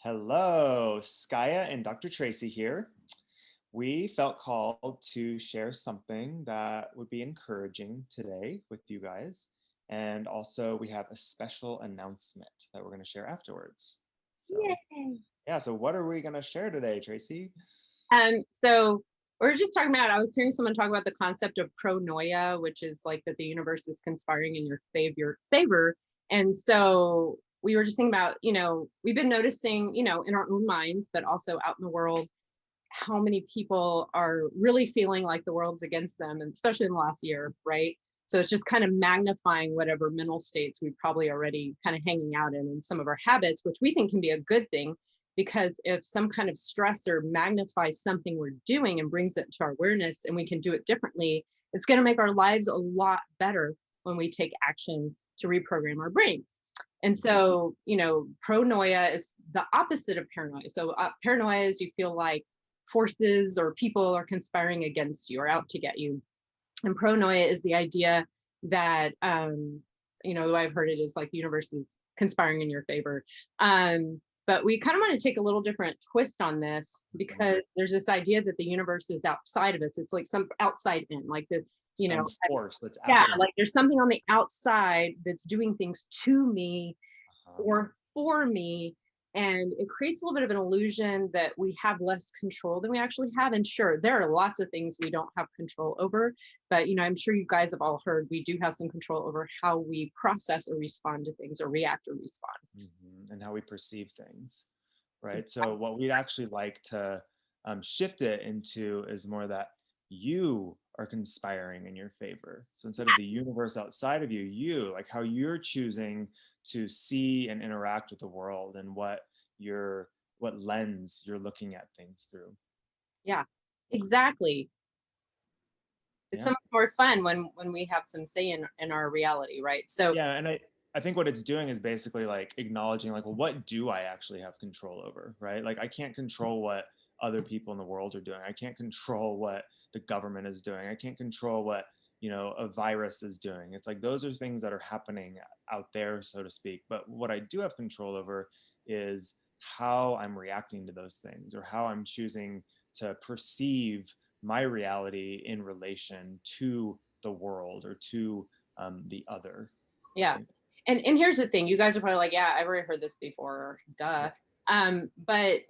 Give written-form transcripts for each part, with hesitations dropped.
Hello, Skaya and Dr. Tracy here. We felt called to share something that would be encouraging today with you guys. And also, we have a special announcement that we're going to share afterwards. So, Yay. yeah, so what are we going to share today, Tracy? So we're just talking about, I was hearing someone talk about the concept of pronoia, which is like that the universe is conspiring in your favor. And so we were just thinking about, we've been noticing, in our own minds, but also out in the world, how many people are really feeling like the world's against them, and especially in the last year, right? So it's just kind of magnifying whatever mental states we probably already kind of hanging out in and some of our habits, which we think can be a good thing, because if some kind of stressor magnifies something we're doing and brings it to our awareness and we can do it differently, it's going to make our lives a lot better when we take action to reprogram our brains. And so, pronoia is the opposite of paranoia. So paranoia is you feel like forces or people are conspiring against you or out to get you. And pronoia is the idea that, the way I've heard it is like the universe is conspiring in your favor. But we kind of want to take a little different twist on this, because there's this idea that the universe is outside of us. It's like some outside in, like the, Some force that's yeah, acting. like there's something on the outside that's doing things to me Uh-huh. or for me. And it creates a little bit of an illusion that we have less control than we actually have. And sure, there are lots of things we don't have control over, but I'm sure you guys have all heard we do have some control over how we process or respond to things, or react or respond. And how we perceive things, right? So what we'd actually like to shift it into is more that you are conspiring in your favor. So instead of the universe outside of you, like how you're choosing to see and interact with the world, and what lens you're looking at things through. Yeah, exactly. It's so Yeah. much more fun when we have some say in our reality, right? So Yeah, and I think what it's doing is basically like acknowledging, like, well, what do I actually have control over, right? Like, I can't control what other people in the world are doing. I can't control what the government is doing. I can't control what, a virus is doing. It's like those are things that are happening out there, so to speak. But what I do have control over is how I'm reacting to those things, or how I'm choosing to perceive my reality in relation to the world, or to the other, yeah. right? And here's the thing, you guys are probably like, yeah, I've already heard this before, duh. Yeah. Um but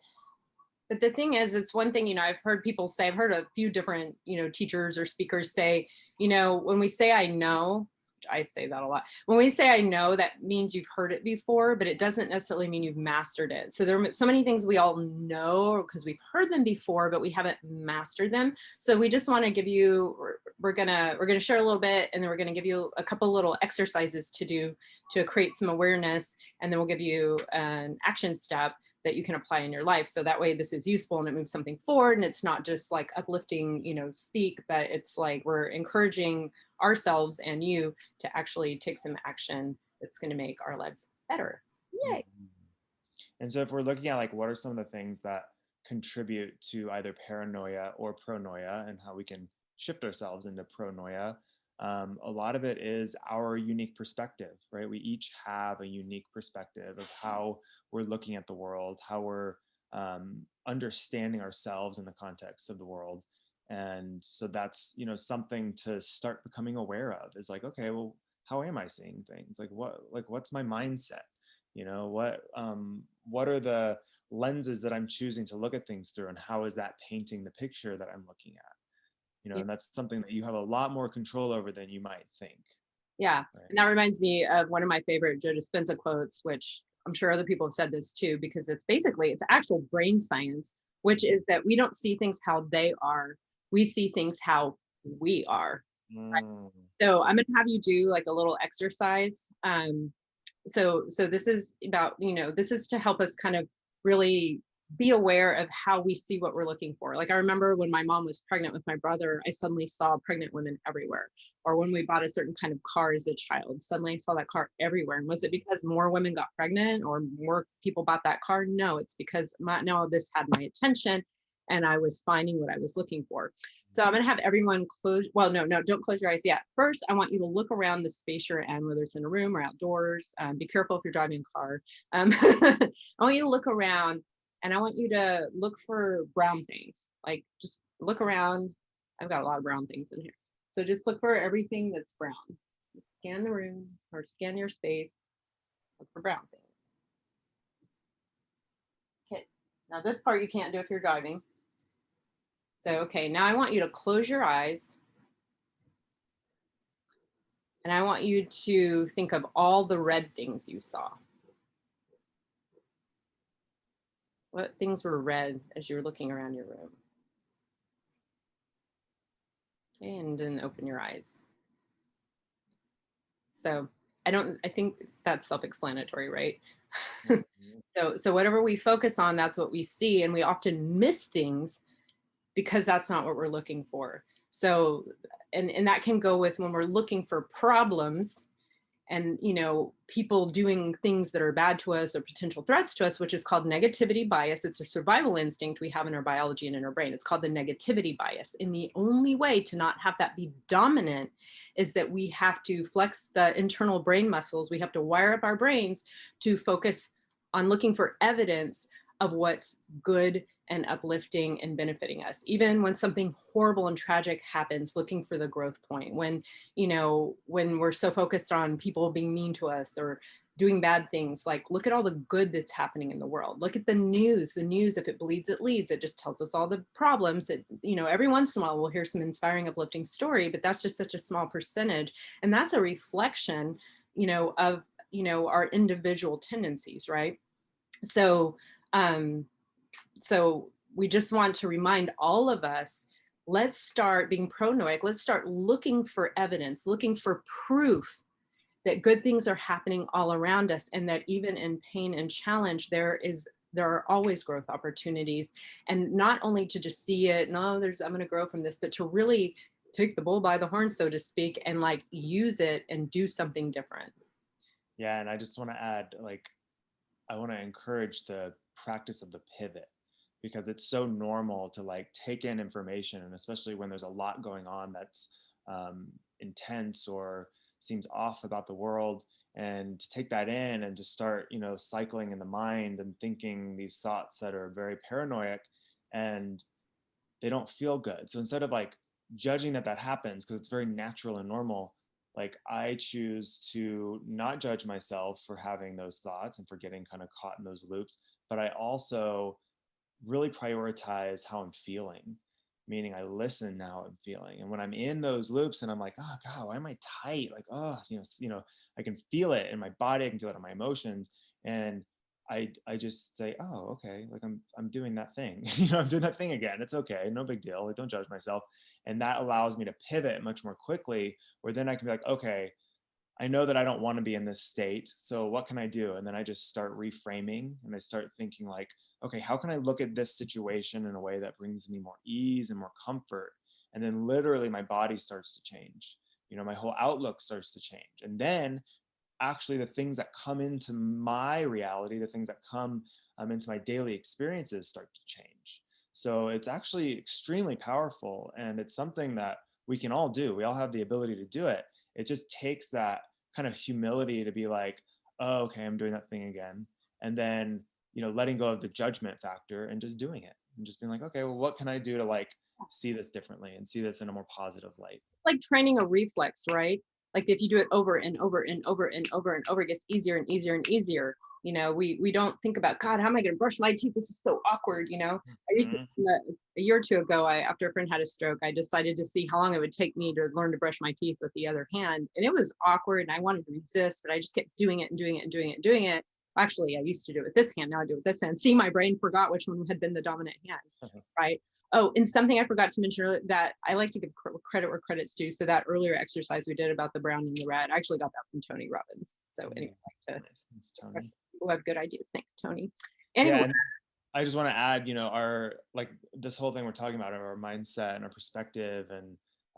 But the thing is, it's one thing, I've heard people say, I've heard a few different, teachers or speakers say, when we say I know, which I say that a lot, when we say I know, that means you've heard it before, but it doesn't necessarily mean you've mastered it. So there are so many things we all know because we've heard them before, but we haven't mastered them. So we just want to give you, we're gonna share a little bit, and then we're gonna give you a couple little exercises to do to create some awareness, and then we'll give you an action step that you can apply in your life. So that way this is useful and it moves something forward, and it's not just like uplifting, speak, but it's like we're encouraging ourselves and you to actually take some action that's going to make our lives better. Yay. Mhm. And so if we're looking at like what are some of the things that contribute to either paranoia or pronoia, and how we can shift ourselves into pronoia, a lot of it is our unique perspective, right? We each have a unique perspective of how we're looking at the world, how we're understanding ourselves in the context of the world. And so that's, something to start becoming aware of, is like, okay, well, how am I seeing things? What's my mindset? What are the lenses that I'm choosing to look at things through, and how is that painting the picture that I'm looking at? Yeah. And that's something that you have a lot more control over than you might think, Yeah. right? And that reminds me of one of my favorite Joe Dispenza quotes, which I'm sure other people have said this too, because it's actual brain science, which is that we don't see things how they are. We see things how we are. Mm. So I'm going to have you do like a little exercise. So this is about, this is to help us kind of really be aware of how we see what we're looking for. Like I remember when my mom was pregnant with my brother, I suddenly saw pregnant women everywhere. Or when we bought a certain kind of car as a child, suddenly I saw that car everywhere. And was it because more women got pregnant or more people bought that car? No, it's because now this had my attention and I was finding what I was looking for. So I'm going to have everyone close. Well, no, no, don't close your eyes yet. First, I want you to look around the space you're in, whether it's in a room or outdoors. Be careful if you're driving a car. I want you to look around, and I want you to look for brown things. Like, just look around. I've got a lot of brown things in here. So just look for everything that's brown. Scan the room or scan your space. Look for brown things. Okay. Now this part you can't do if you're driving. So, okay, now I want you to close your eyes. And I want you to think of all the red things you saw. What things were red as you were looking around your room? Okay, and then open your eyes. So I think that's self-explanatory, right? So whatever we focus on, that's what we see. And we often miss things because that's not what we're looking for. So, and that can go with when we're looking for problems and, you know, people doing things that are bad to us or potential threats to us, which is called negativity bias. It's a survival instinct we have in our biology and in our brain. It's called the negativity bias. And the only way to not have that be dominant is that we have to flex the internal brain muscles. We have to wire up our brains to focus on looking for evidence of what's good and uplifting and benefiting us. Even when something horrible and tragic happens, looking for the growth point. When, you know, when we're so focused on people being mean to us or doing bad things, like look at all the good that's happening in the world. Look at the news. If it bleeds, it leads. It just tells us all the problems that, you know, every once in a while we'll hear some inspiring, uplifting story, but that's just such a small percentage. And that's a reflection, you know, of, you know, our individual tendencies, right? So, so we just want to remind all of us, let's start being pronoic. Let's start looking for evidence, looking for proof that good things are happening all around us, and that even in pain and challenge, there are always growth opportunities. And not only to just see it, no, I'm going to grow from this, but to really take the bull by the horn, so to speak, and like use it and do something different. Yeah, and I just want to add, like, I want to encourage the practice of the pivot, because it's so normal to like take in information, and especially when there's a lot going on that's intense or seems off about the world, and to take that in and just start, you know, cycling in the mind and thinking these thoughts that are very paranoid, and they don't feel good. So instead of like judging that happens, because it's very natural and normal, like I choose to not judge myself for having those thoughts and for getting kind of caught in those loops, but I also really prioritize how I'm feeling, meaning I listen to how I'm feeling. And when I'm in those loops and I'm like, oh God, why am I tight? Like, oh, I can feel it in my body, I can feel it in my emotions. And I just say, oh, okay, like I'm doing that thing. I'm doing that thing again. It's okay, no big deal. Like, don't judge myself. And that allows me to pivot much more quickly, where then I can be like, okay, I know that I don't want to be in this state. So what can I do? And then I just start reframing, and I start thinking like, okay, how can I look at this situation in a way that brings me more ease and more comfort? And then literally my body starts to change. My whole outlook starts to change. And then actually the things that come into my reality, the things that come into my daily experiences start to change. So it's actually extremely powerful, and it's something that we can all do. We all have the ability to do it. It just takes that kind of humility to be like, oh, okay, I'm doing that thing again. And then, letting go of the judgment factor and just doing it and just being like, okay, well, what can I do to like see this differently and see this in a more positive light? It's like training a reflex, right? Like if you do it over and over and over and over and over, it gets easier and easier and easier. We don't think about, God, how am I going to brush my teeth? This is so awkward. I used to, a year or two ago, after a friend had a stroke, I decided to see how long it would take me to learn to brush my teeth with the other hand. And it was awkward and I wanted to resist, but I just kept doing it and doing it and doing it and doing it. Actually, I used to do it with this hand. Now I do it with this hand. See, my brain forgot which one had been the dominant hand, right? Oh, and something I forgot to mention earlier, that I like to give credit where credit's due. So that earlier exercise we did about the brown and the red, I actually got that from Tony Robbins. So anyway, Thanks, Tony. People have good ideas. Thanks, Tony. Yeah, Anyway, and I just want to add, our like this whole thing we're talking about, our mindset and our perspective, and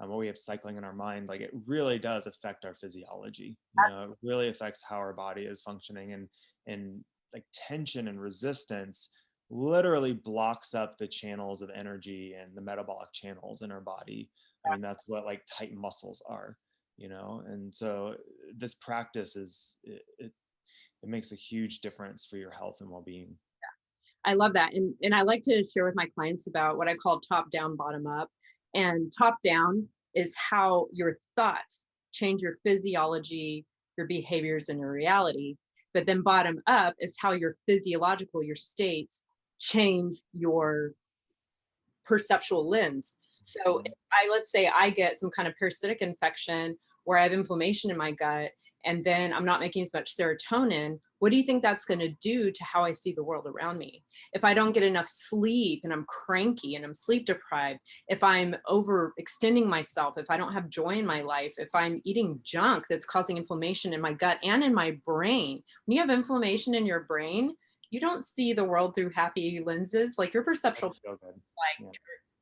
what we have cycling in our mind, like it really does affect our physiology. It really affects how our body is functioning, and like tension and resistance literally blocks up the channels of energy and the metabolic channels in our body. I mean, that's what like tight muscles are, you know? And so this practice it makes a huge difference for your health and well-being. I love that. And I like to share with my clients about what I call top down, bottom up. And top down is how your thoughts change your physiology, your behaviors, and your reality. But then bottom up is how your physiological, your states change your perceptual lens. So if let's say I get some kind of parasitic infection or I have inflammation in my gut, and then I'm not making as much serotonin, what do you think that's going to do to how I see the world around me? If I don't get enough sleep and I'm cranky and I'm sleep deprived, if I'm overextending myself, if I don't have joy in my life, if I'm eating junk that's causing inflammation in my gut and in my brain, when you have inflammation in your brain, you don't see the world through happy lenses. Like your perceptual, Doesn't feel good. like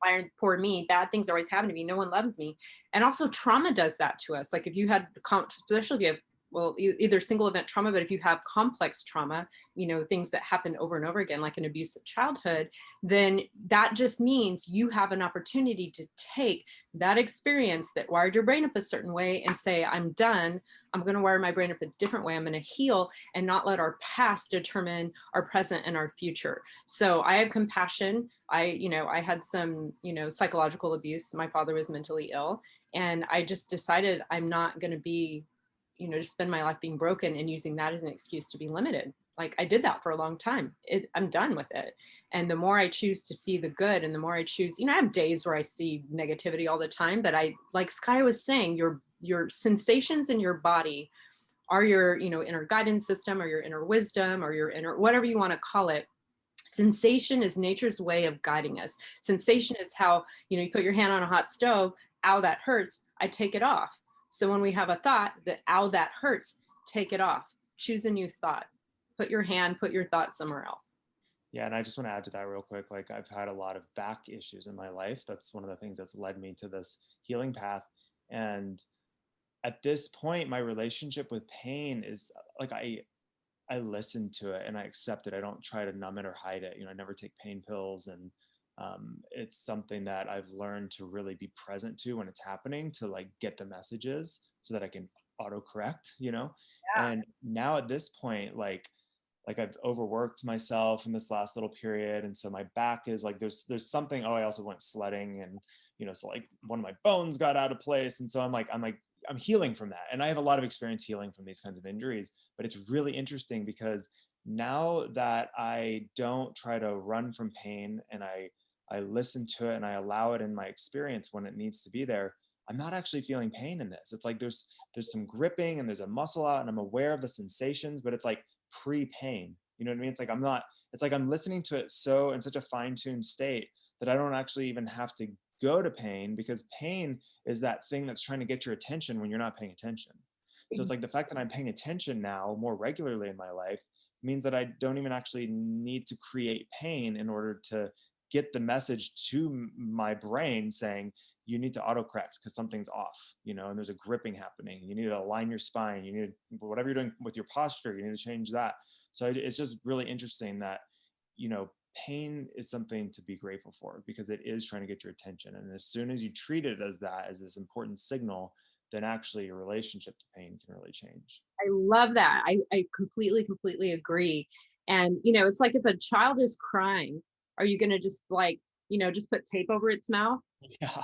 Yeah. poor me, bad things always happen to me, no one loves me. And also trauma does that to us. Like if you had especially if you have, well, either single event trauma, but if you have complex trauma, things that happen over and over again, like an abusive childhood, then that just means you have an opportunity to take that experience that wired your brain up a certain way and say, I'm done. I'm going to wire my brain up a different way. I'm going to heal and not let our past determine our present and our future. So I have compassion. I had some, psychological abuse. My father was mentally ill, and I just decided I'm not going to be, just spend my life being broken and using that as an excuse to be limited. Like I did that for a long time. I'm done with it. And the more I choose to see the good, and the more I choose, I have days where I see negativity all the time, but like Sky was saying, your sensations in your body are your, inner guidance system, or your inner wisdom, or your inner, whatever you want to call it. Sensation is nature's way of guiding us. Sensation is how, you put your hand on a hot stove, ow, that hurts, I take it off. So when we have a thought that, ow, that hurts, take it off. Choose a new thought. Put your thought somewhere else. Yeah, and I just want to add to that real quick. Like I've had a lot of back issues in my life. That's one of the things that's led me to this healing path. And at this point, my relationship with pain is like I listen to it and I accept it. I don't try to numb it or hide it. I never take pain pills, and it's something that I've learned to really be present to when it's happening, to like get the messages so that I can autocorrect. Yeah. And now at this point, like I've overworked myself in this last little period, and so my back is like there's something. Oh, I also went sledding, and so like one of my bones got out of place, and so I'm healing from that, and I have a lot of experience healing from these kinds of injuries. But it's really interesting because now that I don't try to run from pain, and I listen to it and I allow it in my experience when it needs to be there, I'm not actually feeling pain in this. It's like there's some gripping and there's a muscle out, and I'm aware of the sensations, but it's like pre-pain. You know what I mean? It's like I'm listening to it so in such a fine-tuned state that I don't actually even have to go to pain, because pain is that thing that's trying to get your attention when you're not paying attention. So it's like the fact that I'm paying attention now more regularly in my life means that I don't even actually need to create pain in order to get the message to my brain saying, you need to autocorrect because something's off, and there's a gripping happening. You need to align your spine. You need whatever you're doing with your posture, you need to change that. So it's just really interesting that, pain is something to be grateful for, because it is trying to get your attention. And as soon as you treat it as that, as this important signal, then actually your relationship to pain can really change. I love that. I completely agree. And, it's like if a child is crying, are you going to just like, just put tape over its mouth? Yeah.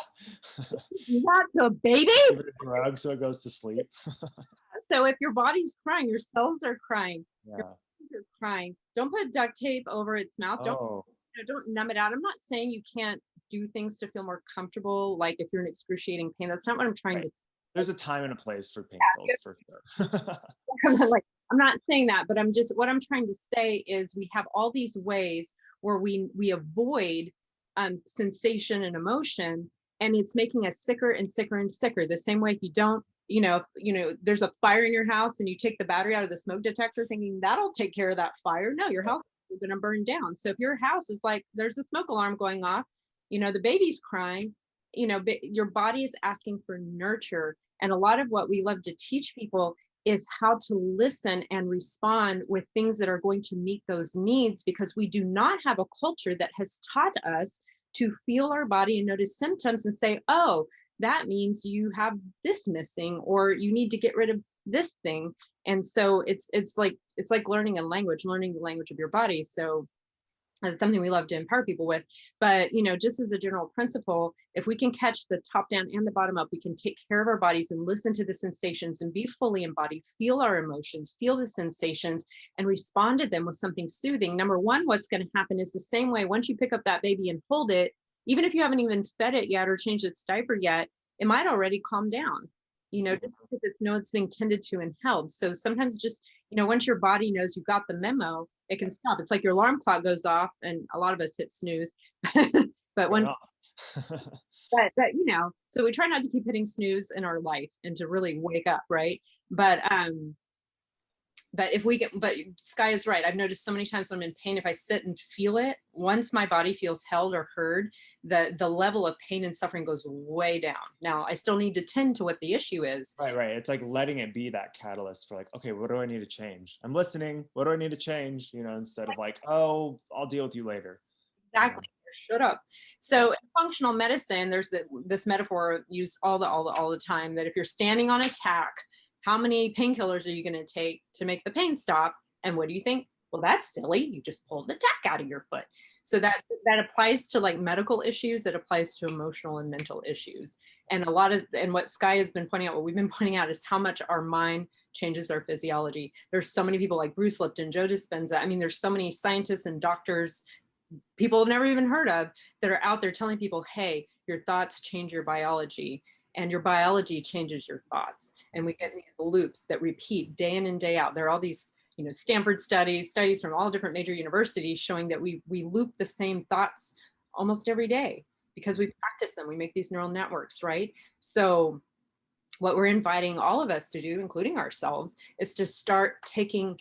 You got to a baby. Give it a drug so it goes to sleep. So if your body's crying, your cells are crying, your Yeah. bones are crying. Don't put duct tape over its mouth. Oh, Don't numb it out. I'm not saying you can't do things to feel more comfortable, like if you're in excruciating pain. That's not what I'm trying right. to. There's a time and a place for pain pills, for sure. Like, I'm not saying that, but what I'm trying to say is we have all these ways where we avoid sensation and emotion, and it's making us sicker and sicker and sicker. The same way, if you don't, if there's a fire in your house and you take the battery out of the smoke detector thinking that'll take care of that fire, no, your house is going to burn down. So if your house is like there's a smoke alarm going off, the baby's crying, your body is asking for nurture. And a lot of what we love to teach people is how to listen and respond with things that are going to meet those needs, because we do not have a culture that has taught us to feel our body and notice symptoms and say, oh, that means you have this missing, or you need to get rid of this thing. And so it's like learning a language, learning the language of your body. So that's something we love to empower people with. But just as a general principle, if we can catch the top down and the bottom up, we can take care of our bodies and listen to the sensations and be fully embodied, feel our emotions, feel the sensations, and respond to them with something soothing. Number one, what's going to happen is the same way once you pick up that baby and hold it, even if you haven't even fed it yet or changed its diaper yet, it might already calm down, just because it's being tended to and held. So sometimes just, once your body knows you got the memo, it can stop. It's like your alarm clock goes off, and a lot of us hit snooze. but when so we try not to keep hitting snooze in our life and to really wake up, right? But if we get, but Sky is right. I've noticed so many times when I'm in pain, if I sit and feel it, once my body feels held or heard, the level of pain and suffering goes way down. Now, I still need to tend to what the issue is. Right. It's like letting it be that catalyst for like, okay, what do I need to change? I'm listening. What do I need to change? Instead of like, oh, I'll deal with you later. Exactly. Shut up. So in functional medicine, there's this metaphor used all the time, that if you're standing on a tack, how many painkillers are you going to take to make the pain stop? And what do you think? Well, that's silly. You just pulled the tack out of your foot. So that applies to like medical issues. It applies to emotional and mental issues. And what Sky has been pointing out, what we've been pointing out, is how much our mind changes our physiology. There's so many people like Bruce Lipton, Joe Dispenza. I mean, there's so many scientists and doctors, people have never even heard of, that are out there telling people, hey, your thoughts change your biology, and your biology changes your thoughts. And we get these loops that repeat day in and day out. There are all these, Stanford studies from all different major universities showing that we loop the same thoughts almost every day because we practice them. We make these neural networks, right? So what we're inviting all of us to do, including ourselves, is to start taking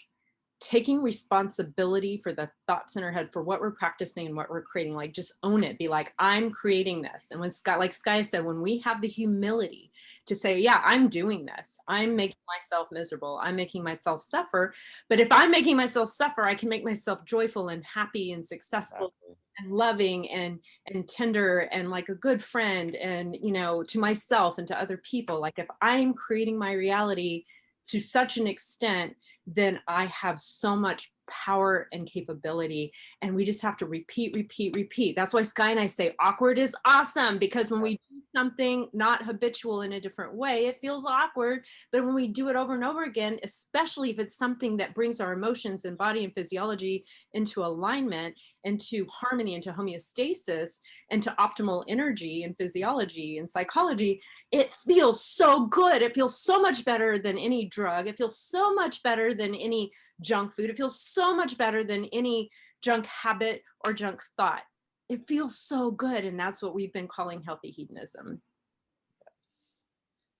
responsibility for the thoughts in our head, for what we're practicing and what we're creating. Like, just own it. Be like, I'm creating this. And when like Sky said, when we have the humility to say, yeah, I'm doing this, I'm making myself miserable, I'm making myself suffer. But if I'm making myself suffer, I can make myself joyful and happy and successful. Exactly. And loving and tender and like a good friend, and to myself and to other people. Like, if I'm creating my reality to such an extent, then I have so much power and capability. And we just have to repeat. That's why Sky and I say awkward is awesome, because when we do something not habitual in a different way, it feels awkward. But when we do it over and over again, especially if it's something that brings our emotions and body and physiology into alignment, into harmony, into homeostasis, and to optimal energy and physiology and psychology, it feels so good. It feels so much better than any drug. It feels so much better than any junk food. It feels so much better than any junk habit or junk thought. It feels so good. And that's what we've been calling healthy hedonism. Yes.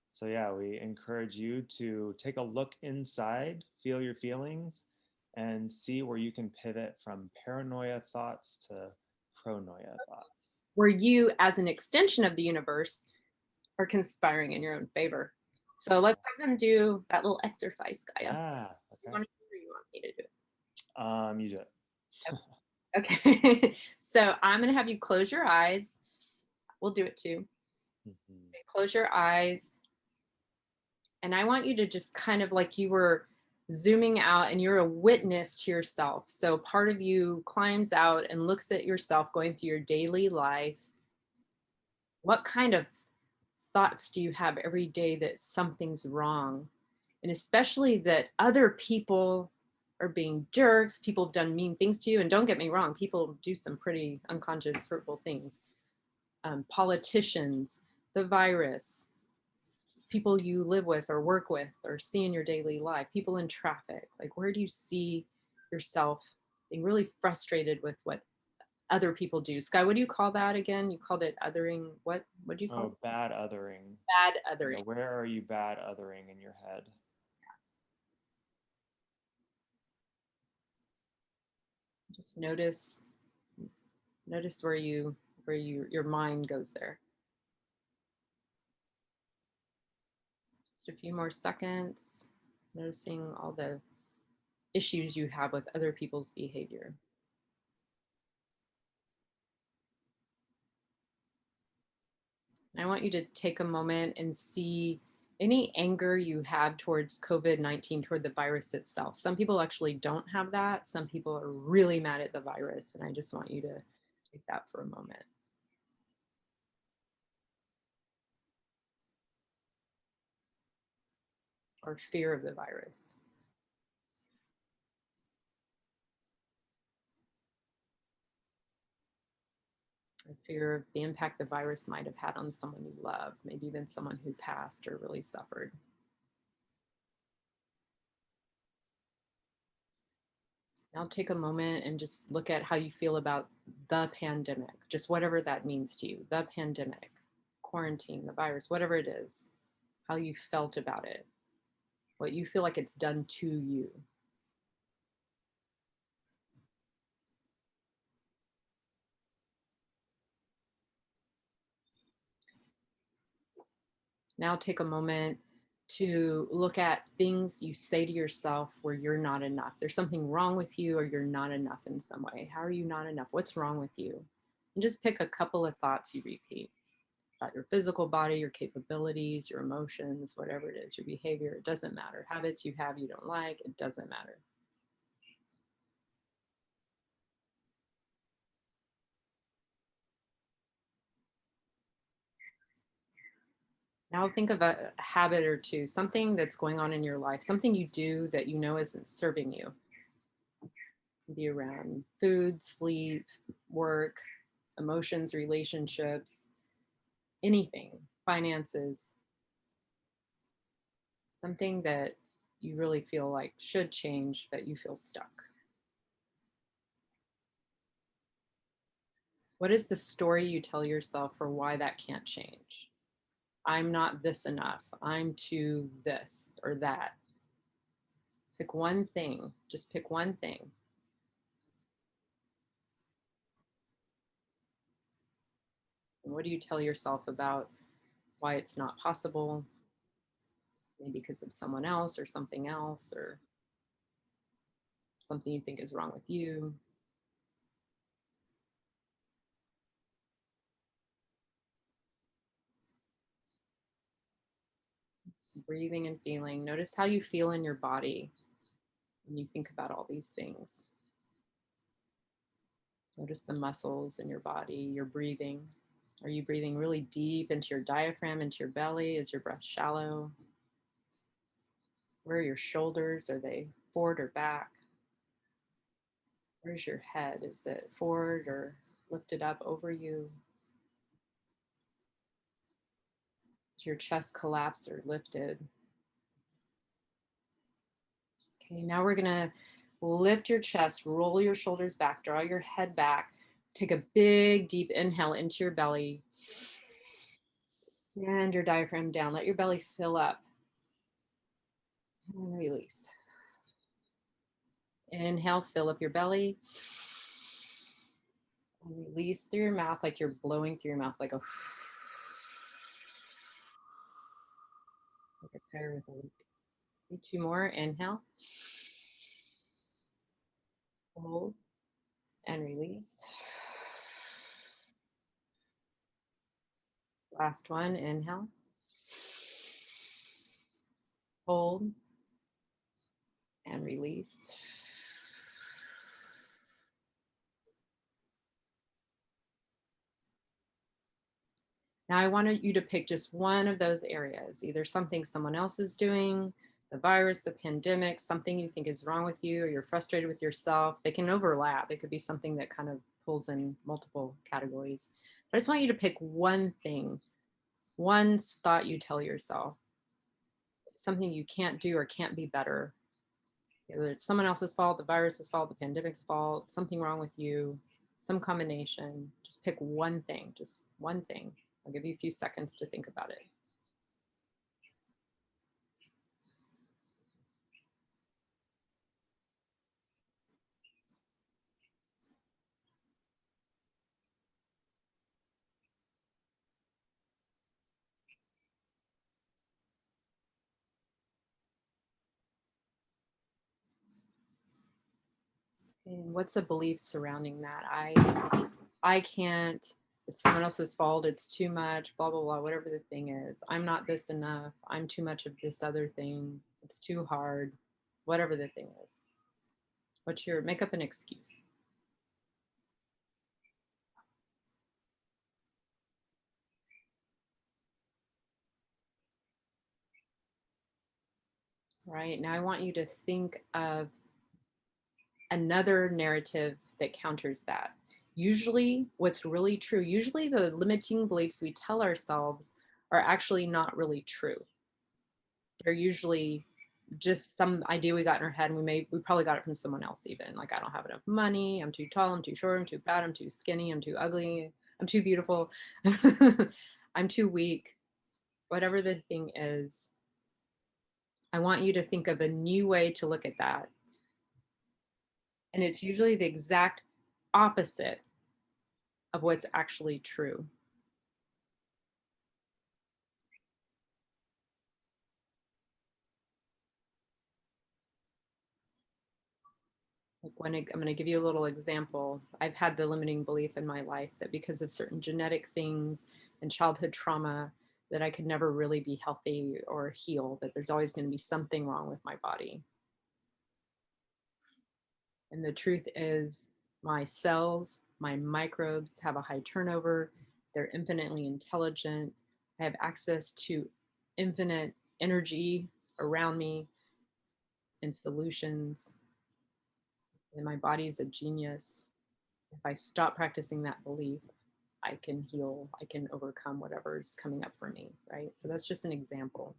So yeah, we encourage you to take a look inside, feel your feelings, and see where you can pivot from paranoia thoughts to pronoia thoughts. Where you, as an extension of the universe, are conspiring in your own favor. So let's have them do that little exercise, Gaia. Yeah. Okay. You want me to do it? You do it. Okay. So I'm going to have you close your eyes. We'll do it too. Mm-hmm. Close your eyes. And I want you to just kind of like you were zooming out and you're a witness to yourself. So part of you climbs out and looks at yourself going through your daily life. What kind of thoughts do you have every day that something's wrong? And especially that other people are being jerks, people have done mean things to you. And don't get me wrong, people do some pretty unconscious, hurtful things. Politicians, the virus, people you live with or work with or see in your daily life, people in traffic. Like, where do you see yourself being really frustrated with what other people do? Sky, what do you call that again? You called it othering. What do you call it? Bad othering. Bad othering. Where are you bad othering in your head? Just notice where your mind goes there. Just a few more seconds. Noticing all the issues you have with other people's behavior. I want you to take a moment and see any anger you have towards COVID-19, toward the virus itself. Some people actually don't have that. Some people are really mad at the virus. And I just want you to take that for a moment. Or fear of the virus. Or fear of the impact the virus might have had on someone you love, maybe even someone who passed or really suffered. Now take a moment and just look at how you feel about the pandemic, just whatever that means to you, the pandemic, quarantine, the virus, whatever it is, how you felt about it, what you feel like it's done to you. Now take a moment to look at things you say to yourself where you're not enough. There's something wrong with you, or you're not enough in some way. How are you not enough? What's wrong with you? And just pick a couple of thoughts you repeat about your physical body, your capabilities, your emotions, whatever it is, your behavior. It doesn't matter. Habits you have you don't like, it doesn't matter. Now think of a habit or two, something that's going on in your life, something you do that you know isn't serving you. It can be around food, sleep, work, emotions, relationships, anything, finances, something that you really feel like should change, but you feel stuck. What is the story you tell yourself for why that can't change? I'm not this enough. I'm too this or that. Pick one thing. Just pick one thing. And what do you tell yourself about why it's not possible? Maybe because of someone else or something else, or something you think is wrong with you. Just breathing and feeling. Notice how you feel in your body when you think about all these things. Notice the muscles in your body, your breathing. Are you breathing really deep into your diaphragm, into your belly? Is your breath shallow? Where are your shoulders? Are they forward or back? Where's your head? Is it forward or lifted up over you? Is your chest collapsed or lifted? Okay, now we're gonna lift your chest, roll your shoulders back, draw your head back. Take a big, deep inhale into your belly. And your diaphragm down. Let your belly fill up. And release. Inhale, fill up your belly. And release through your mouth like you're blowing through your mouth, like a tire with a leak. Two more. Inhale. Hold and release. Last one. Inhale. Hold and release. Now I want you to pick just one of those areas, either something someone else is doing, the virus, the pandemic, something you think is wrong with you, or you're frustrated with yourself. They can overlap. It could be something that kind of pulls in multiple categories. But I just want you to pick one thing, one thought you tell yourself, something you can't do or can't be better. Whether it's someone else's fault, the virus's fault, the pandemic's fault, something wrong with you, some combination. Just pick one thing, just one thing. I'll give you a few seconds to think about it. And what's a belief surrounding that? I can't, it's someone else's fault, it's too much, blah blah blah, whatever the thing is. I'm not this enough, I'm too much of this other thing, it's too hard, whatever the thing is. What's your, make up an excuse. Right now I want you to think of another narrative that counters that. Usually, what's really true, usually the limiting beliefs we tell ourselves are actually not really true. They're usually just some idea we got in our head, and we probably got it from someone else, even like, I don't have enough money, I'm too tall, I'm too short, I'm too fat, I'm too skinny, I'm too ugly, I'm too beautiful, I'm too weak, whatever the thing is. I want you to think of a new way to look at that. And it's usually the exact opposite of what's actually true. Like I'm going to give you a little example. I've had the limiting belief in my life that because of certain genetic things and childhood trauma, that I could never really be healthy or heal, that there's always going to be something wrong with my body. And the truth is, my cells, my microbes have a high turnover. They're infinitely intelligent. I have access to infinite energy around me and solutions. And my body is a genius. If I stop practicing that belief, I can heal, I can overcome whatever is coming up for me, right? So that's just an example.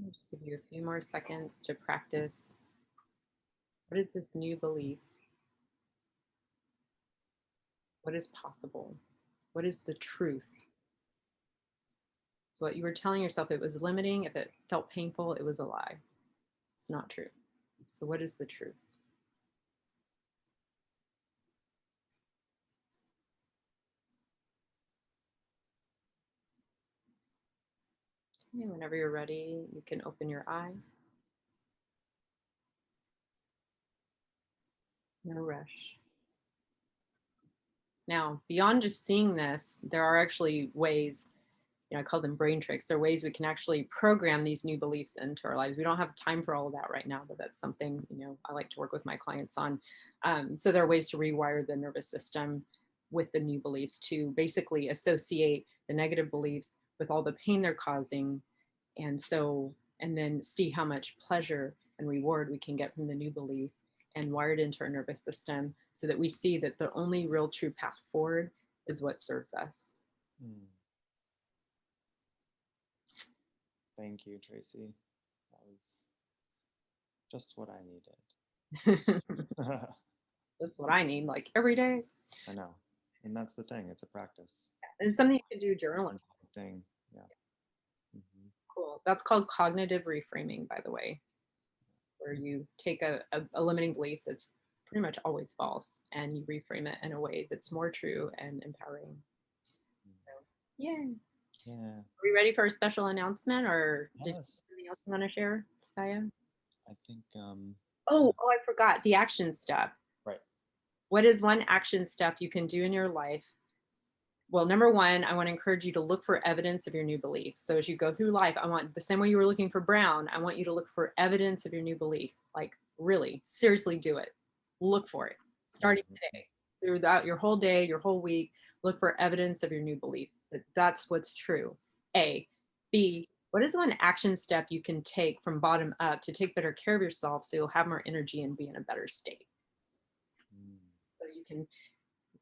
I'll just give you a few more seconds to practice. What is this new belief? What is possible? What is the truth? So what you were telling yourself, it was limiting. If it felt painful, it was a lie. It's not true. So what is the truth? Okay, whenever you're ready, you can open your eyes. No rush. Now, beyond just seeing this, there are actually ways, I call them brain tricks. There are ways we can actually program these new beliefs into our lives. We don't have time for all of that right now, but that's something, I like to work with my clients on. So there are ways to rewire the nervous system with the new beliefs to basically associate the negative beliefs with all the pain they're causing. And then see how much pleasure and reward we can get from the new belief and wire it into our nervous system so that we see that the only real true path forward is what serves us. Mm. Thank you, Tracy. That was just what I needed. That's what I need, like every day. I know. And that's the thing. It's a practice. It's something you can do journaling. Thing. Yeah. Mm-hmm. Cool. That's called cognitive reframing, by the way, where you take a limiting belief that's pretty much always false and you reframe it in a way that's more true and empowering. So, yeah. Yeah. Are we ready for a special announcement, or did you have Yes. something else you want to share, Skaya? I think Oh, I forgot the action step. right. What is one action step you can do in your life? Well, number one, I want to encourage you to look for evidence of your new belief. So as you go through life, I want the same way you were looking for brown, I want you to look for evidence of your new belief. Like, really, seriously do it. Look for it. Starting today, throughout your whole day, your whole week, look for evidence of your new belief. That's what's true. A. B. What is one action step you can take from bottom up to take better care of yourself so you'll have more energy and be in a better state? Mm. So you can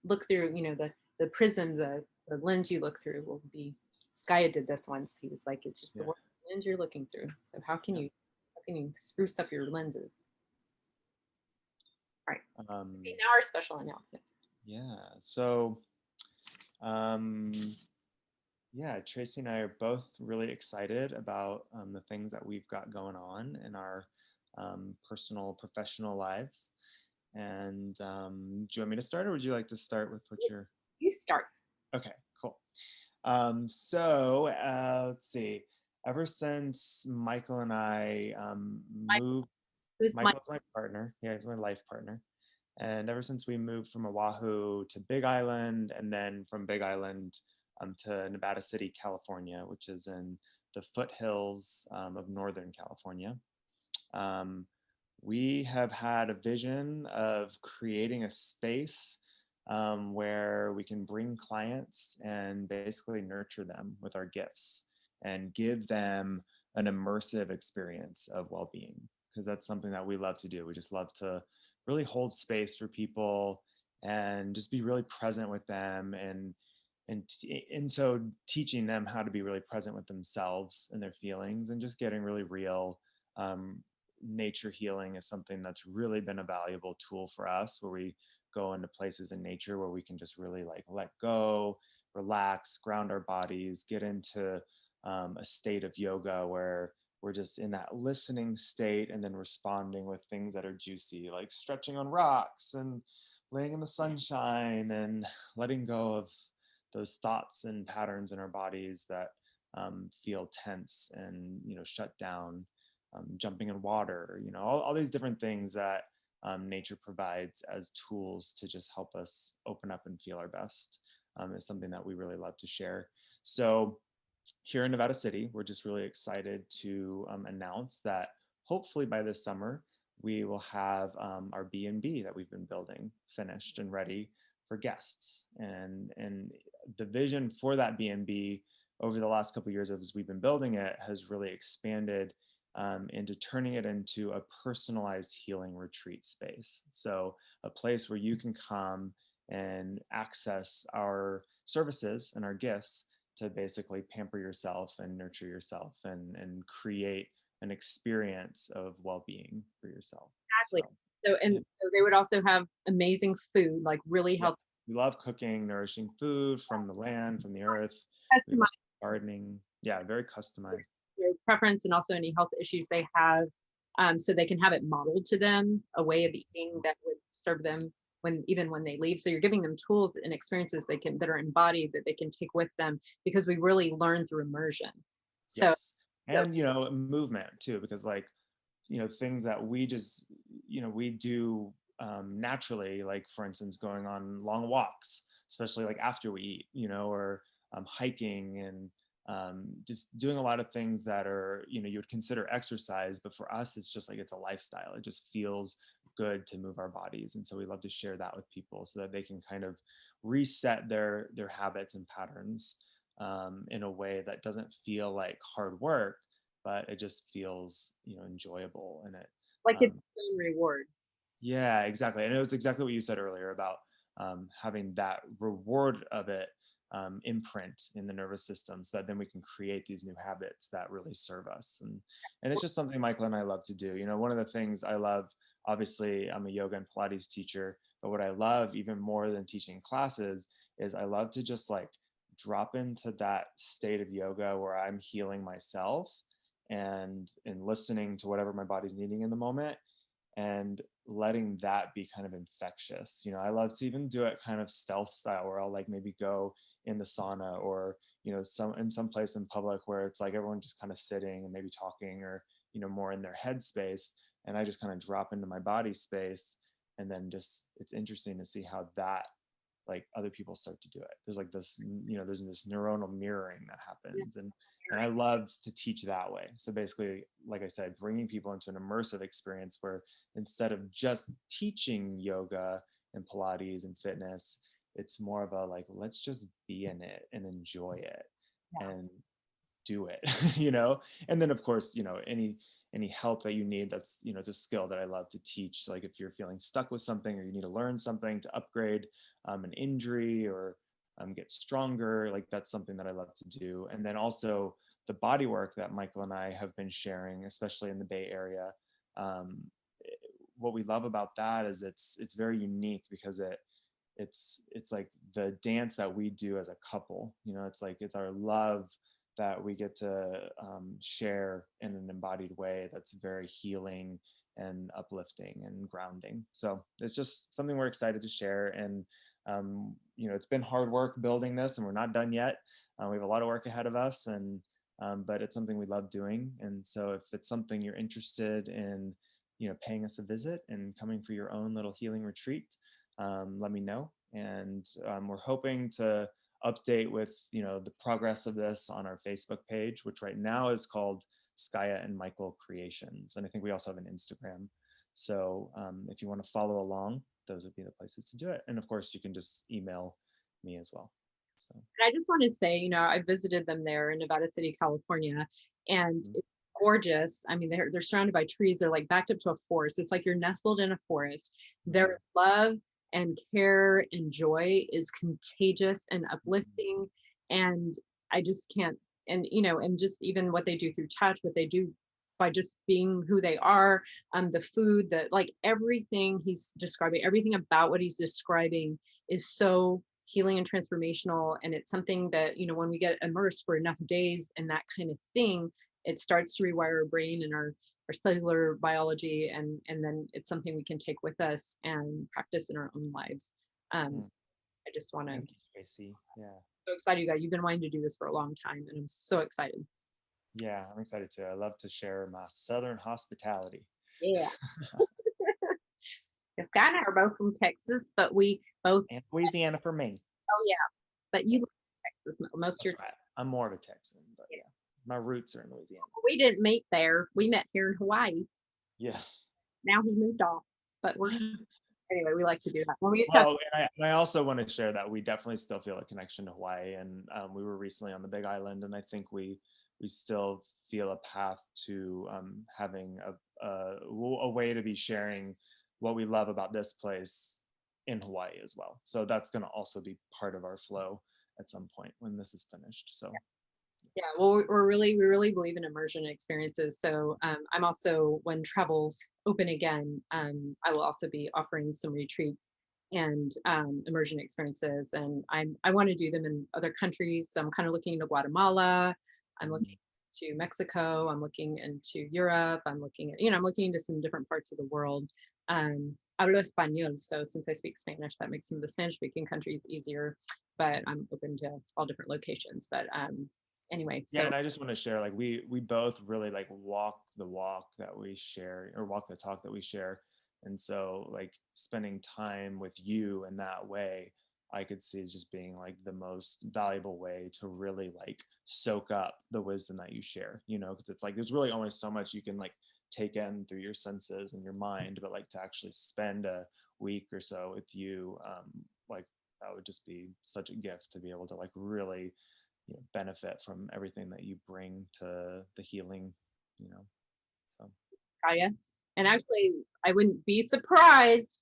look through, the prism, the lens you look through will be, Skaya did this once. He was like, it's just the lens you're looking through. So how can you spruce up your lenses? All right. Okay, now our special announcement. Yeah. So yeah, Tracy and I are both really excited about the things that we've got going on in our personal, professional lives. And do you want me to start, or would you like to start with what you're? You start. Okay, cool. So let's see. Ever since Michael and I Like, moved, who's my Michael's my partner. Yeah, he's my life partner. And ever since we moved from Oahu to Big Island, and then from Big Island to Nevada City, California, which is in the foothills of Northern California, um, we have had a vision of creating a space where we can bring clients and basically nurture them with our gifts and give them an immersive experience of well-being, because that's something that we love to do. We just love to really hold space for people and just be really present with them, and so teaching them how to be really present with themselves and their feelings and just getting really real. um, Nature healing is something that's really been a valuable tool for us, where we go into places in nature where we can just really like let go, relax, ground our bodies, get into a state of yoga where we're just in that listening state and then responding with things that are juicy, like stretching on rocks and laying in the sunshine and letting go of those thoughts and patterns in our bodies that feel tense and shut down. Jumping in water, all these different things that nature provides as tools to just help us open up and feel our best, is something that we really love to share. So here in Nevada City, we're just really excited to announce that hopefully by this summer, we will have our B&B that we've been building finished and ready for guests. And the vision for that B&B over the last couple of years as we've been building it has really expanded into turning it into a personalized healing retreat space. So a place where you can come and access our services and our gifts to basically pamper yourself and nurture yourself and create an experience of well-being for yourself. exactly? So So, and yeah. so they would also have amazing food, like really Yes, help we love cooking nourishing food from the land, from the earth. We love customize gardening. Yeah, very customized. their preference and also any health issues they have, so they can have it modeled to them, a way of eating that would serve them when even when they leave. So you're giving them tools and experiences they can that are embodied that they can take with them, because we really learn through immersion. So, Yes. so And movement too, because like things that we just we do naturally, like for instance going on long walks, especially like after we eat, or hiking, and just doing a lot of things that are you would consider exercise, but for us it's just like it's a lifestyle. It just feels good to move our bodies, and so we love to share that with people so that they can kind of reset their habits and patterns in a way that doesn't feel like hard work, but it just feels enjoyable. And it like it's um, its own reward. yeah, exactly. And it was exactly what you said earlier about having that reward of it imprint in the nervous system, so that then we can create these new habits that really serve us. And it's just something Michael and I love to do. One of the things I love, obviously I'm a yoga and Pilates teacher, but what I love even more than teaching classes is I love to just like drop into that state of yoga where I'm healing myself and listening to whatever my body's needing in the moment, and letting that be kind of infectious. I love to even do it kind of stealth style, where I'll like maybe go in the sauna, or some place in public where it's like everyone just kind of sitting and maybe talking, or more in their head space, and I just kind of drop into my body space. And then just it's interesting to see how that, like, other people start to do it. There's like this, there's this neuronal mirroring that happens. And I love to teach that way. So basically, like I said, bringing people into an immersive experience where instead of just teaching yoga and Pilates and fitness, it's more of a like, let's just be in it and enjoy it and do it, and then of course, any help that you need, that's it's a skill that I love to teach. Like if you're feeling stuck with something, or you need to learn something to upgrade an injury, or get stronger, like that's something that I love to do. And then also the body work that Michael and I have been sharing, especially in the Bay Area. um, what we love about that is it's very unique, because it's like the dance that we do as a couple. It's like it's our love that we get to share in an embodied way that's very healing and uplifting and grounding. So it's just something we're excited to share. And it's been hard work building this, and we're not done yet. We have a lot of work ahead of us, and but it's something we love doing. And so if it's something you're interested in, paying us a visit and coming for your own little healing retreat, let me know. And we're hoping to update with, the progress of this on our Facebook page, which right now is called Skaya and Michael Creations. And I think we also have an Instagram. So if you want to follow along, those would be the places to do it. And of course, you can just email me as well. So. And I just want to say, I visited them there in Nevada City, California, and it's gorgeous. I mean, they're surrounded by trees. They're like backed up to a forest. It's like you're nestled in a forest. Their love and care and joy is contagious and uplifting. And I just can't, and and just even what they do through touch, what they do by just being who they are, the food, like everything he's describing, everything about what he's describing is so healing and transformational. And it's something that, when we get immersed for enough days and that kind of thing, it starts to rewire our brain and our cellular biology. And then it's something we can take with us and practice in our own lives. So I just want to, Tracy. Yeah. So excited, you guys. You've been wanting to do this for a long time, and I'm so excited. Yeah, I'm excited too. I love to share my Southern hospitality. Yeah. Scott and I are both from Texas, but we both. And Louisiana for me. Oh, yeah. But you live in Texas most of your time. Right. I'm more of a Texan, but yeah, my roots are in Louisiana. We didn't meet there. We met here in Hawaii. Yes. Now he moved off, but we're anyway. We like to do that. When we and I also want to share that we definitely still feel a connection to Hawaii, and we were recently on the Big Island, and I think we still feel a path to having a way to be sharing what we love about this place in Hawaii as well. So that's going to also be part of our flow at some point when this is finished. So. Yeah, well, we really believe in immersion experiences. So I'm also, when travels open again, I will also be offering some retreats and immersion experiences. And I want to do them in other countries. So I'm kind of looking into Guatemala. I'm looking to Mexico. I'm looking into Europe. I'm looking at, I'm looking into some different parts of the world. Hablo español, so since I speak Spanish, that makes some of the Spanish-speaking countries easier. But I'm open to all different locations. But anyway, yeah, and I just want to share, like we both really like walk the walk that we share, or walk the talk that we share. And so like spending time with you in that way, I could see as just being like the most valuable way to really like soak up the wisdom that you share, because it's like there's really only so much you can like take in through your senses and your mind, but like to actually spend a week or so with you, like that would just be such a gift to be able to like really benefit from everything that you bring to the healing, so. Kaya. And actually, I wouldn't be surprised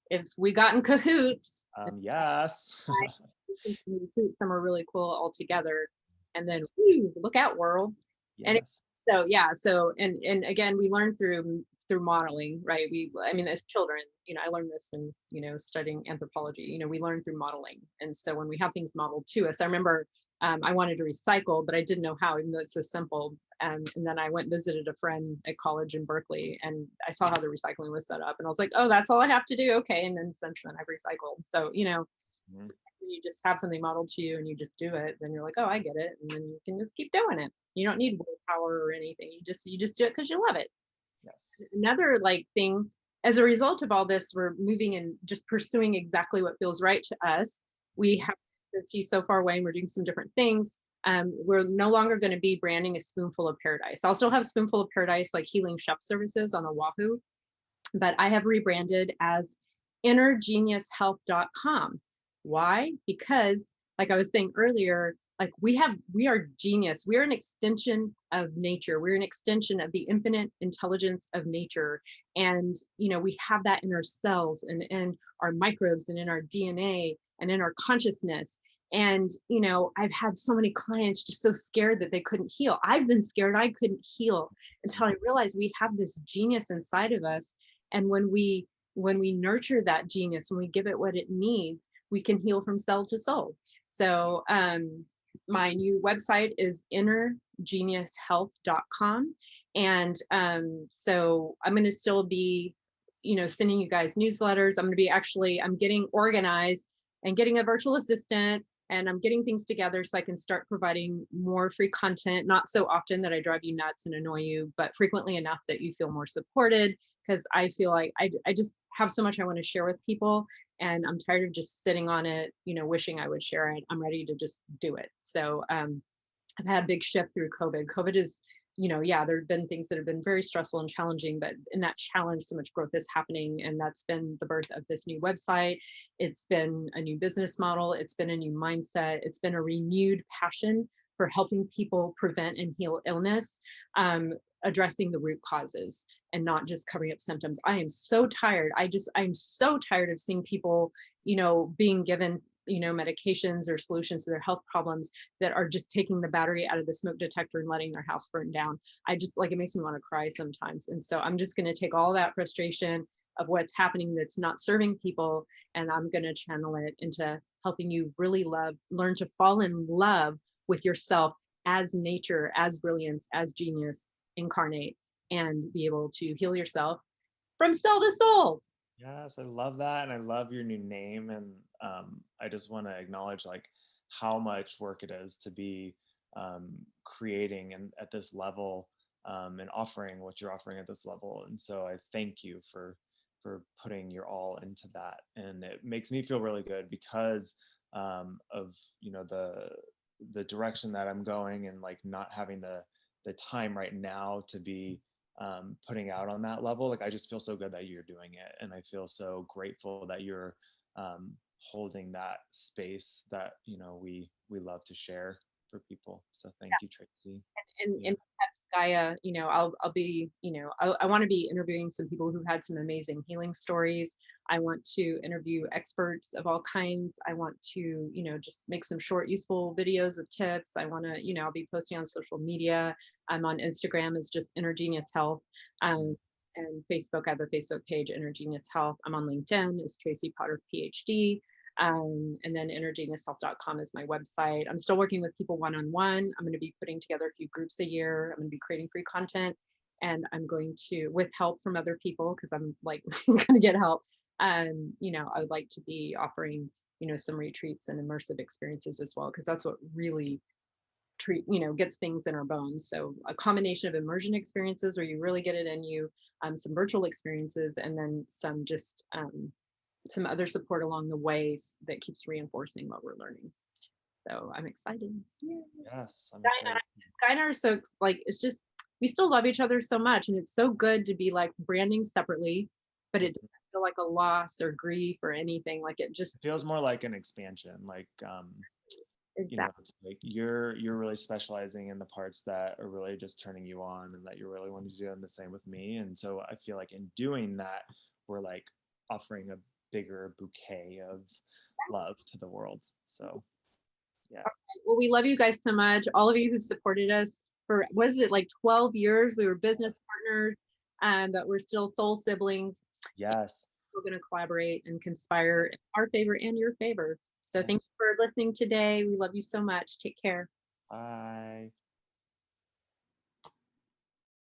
if we got in cahoots. Yes. Some are really cool all together. And then, woo, look out, world. Yes. And so, yeah. So, and again, we learn through modeling, right? As children, I learned this in, studying anthropology, we learn through modeling. And so when we have things modeled to us, I remember I wanted to recycle, but I didn't know how, even though it's so simple. And then I went and visited a friend at college in Berkeley, and I saw how the recycling was set up, and I was like, oh, that's all I have to do. Okay. And then since then I've recycled. So, you just have something modeled to you and you just do it, then you're like, oh, I get it. And then you can just keep doing it. You don't need willpower or anything. You just do it because you love it. Yes. Another thing, as a result of all this, we're moving and just pursuing exactly what feels right to us. We have to see so far away, and we're doing some different things. We're no longer going to be branding a Spoonful of Paradise. I'll still have Spoonful of Paradise, like healing chef services on Oahu, but I have rebranded as innergeniushealth.com. Why? Because, like I was saying earlier, we are genius. We're an extension of nature. We're an extension of the infinite intelligence of nature. And, we have that in our cells and in our microbes and in our DNA and in our consciousness. And, I've had so many clients just so scared that they couldn't heal. I've been scared I couldn't heal until I realized we have this genius inside of us. And when we nurture that genius, when we give it what it needs, we can heal from cell to soul. So my new website is innergeniushealth.com. And so I'm going to still be, sending you guys newsletters. I'm getting organized and getting a virtual assistant And I'm getting things together so I can start providing more free content, not so often that I drive you nuts and annoy you, but frequently enough that you feel more supported. Because I feel like I just have so much I want to share with people, and I'm tired of just sitting on it, wishing I would share it. I'm ready to just do it. So I've had a big shift through COVID. COVID is, yeah, there have been things that have been very stressful and challenging, but in that challenge, so much growth is happening. And that's been the birth of this new website. It's been a new business model. It's been a new mindset. It's been a renewed passion for helping people prevent and heal illness, addressing the root causes and not just covering up symptoms. I am so tired. I'm so tired of seeing people, being given, medications or solutions to their health problems that are just taking the battery out of the smoke detector and letting their house burn down. I just like, it makes me want to cry sometimes. And so I'm just going to take all that frustration of what's happening that's not serving people, and I'm going to channel it into helping you really learn to fall in love with yourself as nature, as brilliance, as genius incarnate, and be able to heal yourself from cell to soul. Yes, I love that, and I love your new name. And I just want to acknowledge like how much work it is to be creating and at this level, and offering what you're offering at this level. And so I thank you for putting your all into that, and it makes me feel really good because of the direction that I'm going, and like not having the time right now to be putting out on that level. Like I just feel so good that you're doing it, and I feel so grateful that you're holding that space that we love to share for people. So thank you, Tracy. And Yeah. that's Gaia, I'll be, I want to be interviewing some people who had some amazing healing stories. I want to interview experts of all kinds. I want to, just make some short, useful videos with tips. I want to, I'll be posting on social media. I'm on Instagram, it's just Inner Genius Health. Mm. And Facebook, I have a Facebook page, Inner Genius Health. I'm on LinkedIn, it's Tracy Potter, PhD. And then innergeniushealth.com is my website. I'm still working with people one-on-one. I'm going to be putting together a few groups a year. I'm going to be creating free content, and I'm going to, with help from other people, because I'm like going to get help. I would like to be offering, some retreats and immersive experiences as well, because that's what really gets things in our bones. So a combination of immersion experiences where you really get it in you, some virtual experiences, and then some other support along the ways that keeps reinforcing what we're learning. So I'm excited. Yeah. Yes, I'm Sky excited. and I are so like, it's just, we still love each other so much. And it's so good to be like branding separately, but it Mhm. doesn't feel like a loss or grief or anything. Like it It just, feels more like an expansion, like exactly. it's like you're really specializing in the parts that are really just turning you on, and that you really want to do, and the same with me. And so I feel like in doing that, we're like offering a bigger bouquet of love to the world. So yeah. Well, we love you guys so much. All of you who've supported us for, was it like 12 years? We were business partners, but we're still soul siblings. Yes. We're going to collaborate and conspire in our favor and your favor. So thank Yes. you for listening today. We love you so much. Take care. Bye.